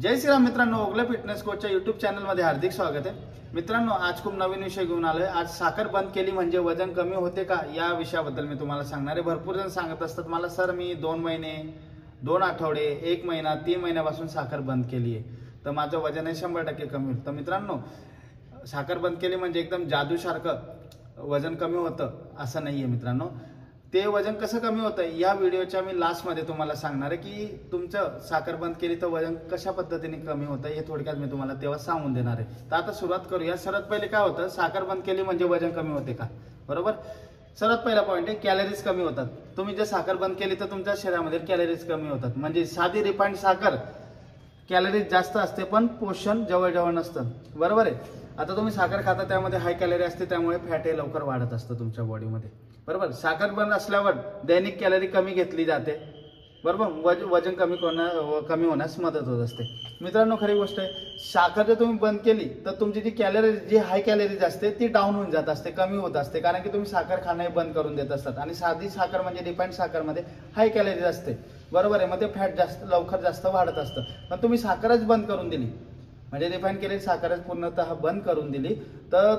जय श्रीराम मित्रांनो, Ogale fitness कोचच्या YouTube चॅनलमध्ये हार्दिक स्वागत आहे। मित्रांनो, आज खूप नवीन विषय घेऊन आलोय। आज साखर बंद केली म्हणजे वजन कमी होते का या विषयाबद्दल मी तुम्हाला सांगणार आहे। भरपूर जण सांगत असतात मला, सर मी 2 महिने 2 आठवडे 1 महिना 3 महिन्यापासून साखर बंद केली आहे, तर माझं वजन 100% कमी होईल। तर मित्रांनो, साखर बंद केली म्हणजे एकदम जादूसारखं वजन कमी होतं असं नाहीये मित्रांनो। ते वजन कसं कमी होतं या व्हिडिओच्या मी लास्ट मध्ये तुम्हाला सांगणार आहे की तुमचं साखर बंद केली तर वजन कशा पद्धतीने कमी होतं हे थोडक्यात मी तुम्हाला तेव्हा सांगून देणार आहे। तर आता सुरुवात करूया। सर्वात पहिले काय होतं, साखर बंद केली म्हणजे वजन कमी होते का? बरोबर। सर्वात पहिला पॉइंट आहे कॅलरीज कमी होतात। तुम्ही जर साखर बंद केली तर तुमच्या शरीरामध्ये कॅलरीज कमी होतात। म्हणजे साधी रिफाइंड साखर कॅलरीज जास्त असते पण पोषण जवळजवळ नसतं, बरोबर आहे। आता तुम्ही साखर खाता त्यामध्ये हाय कॅलरी असते, त्यामुळे फॅट हे लवकर वाढत असतं तुमच्या बॉडीमध्ये, बरोबर। साखर बंद असल्यावर दैनिक कॅलरी कमी घेतली जाते, बरोबर। वजन कमी होण्यास मदत होत असते। मित्रांनो, खरी गोष्ट आहे, साखर जर तुम्ही बंद केली तर तुमची जी हाय कॅलरीज असते ती डाऊन होऊन जात असते, कमी होत असते, कारण की तुम्ही साखर खाणं बंद करून देत असतात। आणि साधी साखर म्हणजे रिफाइंड साखरमध्ये हाय कॅलरीज असते, बरोबर आहे। मग ते फॅट लवकर जास्त वाढत असतं। पण तुम्ही साखरच बंद करून दिली म्हणजे रिफाईन केलेली साखरच पूर्णतः बंद करून दिली तर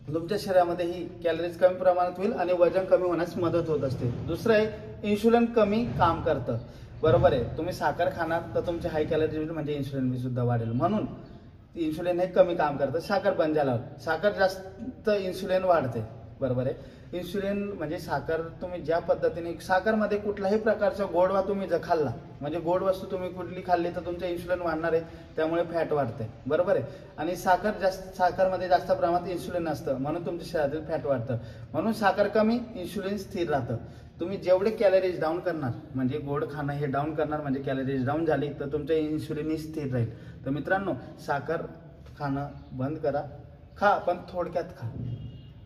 तुमच्या शरीरामध्ये ही कॅलरीज कमी प्रमाणात होईल आणि वजन कमी होण्यास मदत होत असते। दुसरं आहे, इन्शुलिन कमी काम करतं, बरोबर आहे। तुम्ही साखर खाणार तर तुमचे हाय कॅलरीज होईल म्हणजे इन्शुलिन सुद्धा वाढेल, म्हणून इन्शुलिन हे कमी काम करतं। साखर बंद झाल्यावर साखर जास्त इन्शुलिन वाढते, बरोबर आहे। इन्शुलिन म्हणजे साखर तुम्ही ज्या पद्धतीने साखरमध्ये कुठल्याही प्रकारचा गोडवा तुम्ही जर खाल्ला म्हणजे गोड वस्तू तुम्ही कुठली खाल्ली तर तुमचं इन्शुलिन वाढणार आहे, त्यामुळे फॅट वाढते, बरोबर आहे। आणि साखरमध्ये जास्त प्रमाणात इन्शुलिन असतं, म्हणून तुमच्या शरीरातील फॅट वाढतं। म्हणून साखर कमी, इन्शुलिन स्थिर राहतं। तुम्ही जेवढे कॅलरीज डाऊन करणार म्हणजे गोड खाणं हे डाऊन करणार म्हणजे कॅलरीज डाऊन झाली तर तुमचं इन्शुलिन स्थिर राहील। तर मित्रांनो, साखर खाणं बंद करा, खा पण थोडक्यात खा।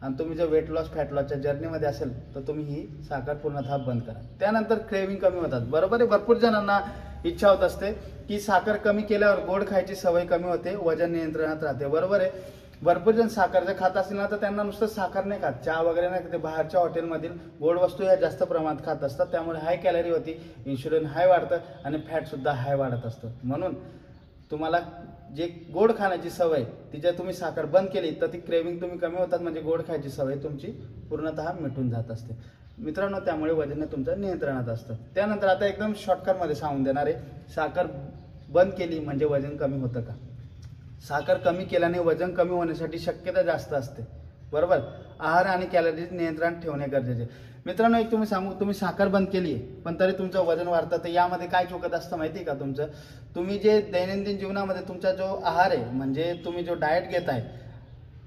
आणि तुम्ही जर वेट लॉस फॅट लॉसच्या जर्नीमध्ये असेल तर तुम्ही ही साखर पूर्णतः बंद करा। त्यानंतर क्रेविंग कमी होतात, बरोबर आहे। भरपूर जणांना इच्छा होत असते की साखर कमी केल्यावर गोड खायची सवय कमी होते, वजन नियंत्रणात राहते, बरोबर आहे। भरपूर जण साखर जर खात असतील ना तर त्यांना नुसतं साखर नाही खात, चहा वगैरे नाही, ते बाहेरच्या हॉटेलमधील गोड वस्तू ह्या जास्त प्रमाणात खात असतात, त्यामुळे हाय कॅलरी होती, इन्शुलिन हाय वाढतं आणि फॅट सुद्धा हाय वाढत असतं। म्हणून तुम्हाला जे गोड खाण्याची सवय ती जर तुम्ही साखर बंद केली तर ती क्रेविंग तुम्ही कमी होतात, म्हणजे गोड खायची सवय तुमची पूर्णतः मिटून जात असते मित्रांनो। त्यामुळे वजन तुमचं नियंत्रणात असतं। त्यानंतर आता एकदम शॉर्टकटमध्ये सांगून देणार आहे, साखर बंद केली म्हणजे वजन कमी होतं का? साखर कमी केल्याने वजन कमी होण्यासाठी शक्यता जास्त असते, बरोबर। आहार आणि कॅलरीज नियंत्रण ठेवणे गरजेचे। मित्रांनो, एक तुम्ही साखर बंद केली आहे पण तरी तुमचं वजन वाढतं, तर यामध्ये काय चुकत असतं माहिती का? तुम्ही जे दैनंदिन जीवनामध्ये तुमचा जो आहार आहे म्हणजे तुम्ही जो डाएट घेताय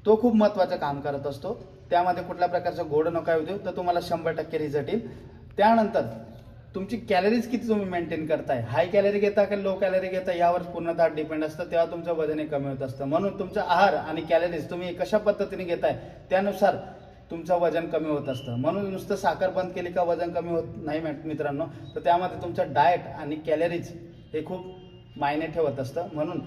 तो खूप महत्त्वाचं काम करत असतो। त्यामध्ये कुठल्या प्रकारचं गोड नका येऊ देऊ, तर तुम्हाला 100% रिझल्ट येईल। त्यानंतर तुमची कॅलरीज किती तुम्ही मेंटेन करताय, हाय कॅलरी घेता का लो कॅलरी घेता यावर पूर्णतः डिपेंड असतं, तेव्हा तुमचं वजन कमी होत असतं। म्हणून तुमचा आहार आणि कॅलरीज तुम्ही कशा पद्धतीने घेताय त्यानुसार तुमचं वजन कमी होत असतं। म्हणून नुसतं साखर बंद केली का वजन कमी होत नाही मित्रांनो, तर त्यामध्ये तुमचं डाएट आणि कॅलरीज हे खूप मायने ठेवत असतं। म्हणून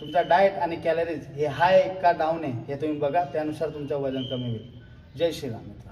तुमचा डाएट आणि कॅलरीज हे हाय का डाऊन आहे हे तुम्ही बघा, त्यानुसार तुमचं वजन कमी होईल। जय श्रीराम मित्र।